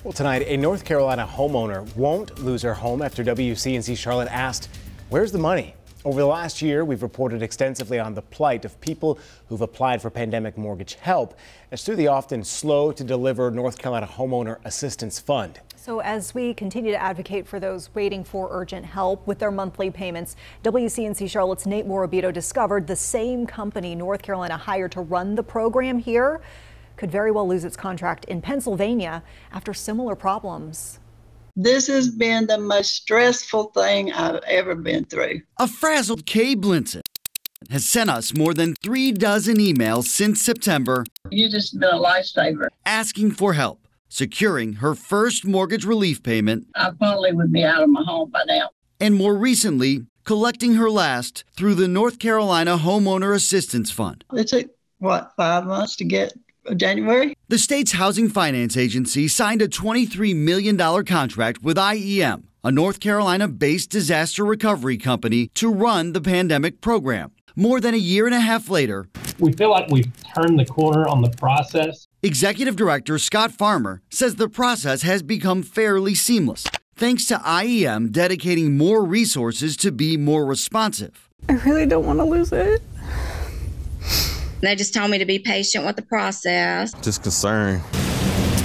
Well, tonight, a North Carolina homeowner won't lose her home after WCNC Charlotte asked, "Where's the money?" Over the last year, we've reported extensively on the plight of people who've applied for pandemic mortgage help as through the often slow to deliver North Carolina Homeowner Assistance Fund. So as we continue to advocate for those waiting for urgent help with their monthly payments, WCNC Charlotte's Nate Morabito discovered the same company North Carolina hired to run the program here could very well lose its contract in Pennsylvania after similar problems. This has been the most stressful thing I've ever been through. A frazzled Kay Blinson has sent us more than 36 emails since September. You just been a lifesaver. Asking for help securing her first mortgage relief payment. I probably would be out of my home by now. And more recently, collecting her last through the North Carolina Homeowner Assistance Fund. It took, 5 months to get January? The state's housing finance agency signed a $23 million contract with IEM, a North Carolina-based disaster recovery company, to run the pandemic program. More than a year and a half later, we feel like we've turned the corner on the process. Executive Director Scott Farmer says the process has become fairly seamless, thanks to IEM dedicating more resources to be more responsive. I really don't want to lose it. They just told me to be patient with the process. Just concerned.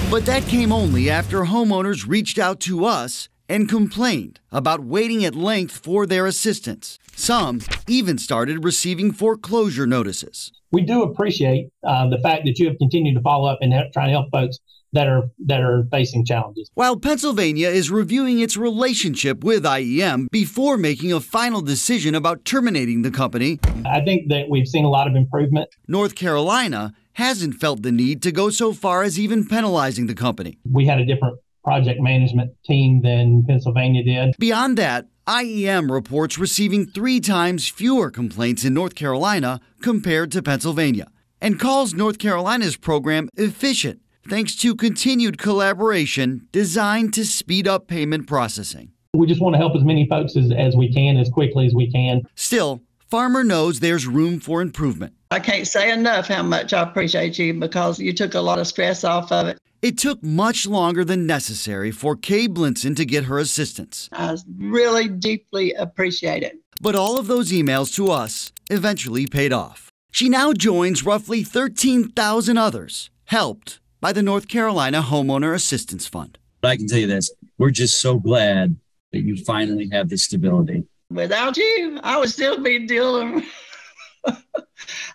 But that came only after homeowners reached out to us and complained about waiting at length for their assistance. Some even started receiving foreclosure notices. We do appreciate the fact that you have continued to follow up and try to help folks that are facing challenges. While Pennsylvania is reviewing its relationship with IEM before making a final decision about terminating the company, I think that we've seen a lot of improvement. North Carolina hasn't felt the need to go so far as even penalizing the company. We had a different project management team than Pennsylvania did. Beyond that, IEM reports receiving 3 times fewer complaints in North Carolina compared to Pennsylvania, and calls North Carolina's program efficient, thanks to continued collaboration designed to speed up payment processing. We just want to help as many folks as we can, as quickly as we can. Still, Farmer knows there's room for improvement. I can't say enough how much I appreciate you because you took a lot of stress off of it. It took much longer than necessary for Kay Blinson to get her assistance. I really deeply appreciate it. But all of those emails to us eventually paid off. She now joins roughly 13,000 others helped by the North Carolina Homeowner Assistance Fund. I can tell you this, we're just so glad that you finally have this stability. Without you, I would still be dealing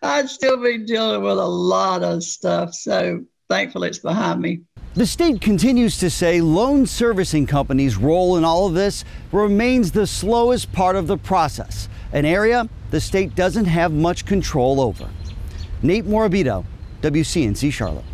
I'd still be dealing with a lot of stuff. So thankfully it's behind me. The state continues to say loan servicing companies' role in all of this remains the slowest part of the process, an area the state doesn't have much control over. Nate Morabito, WCNC Charlotte.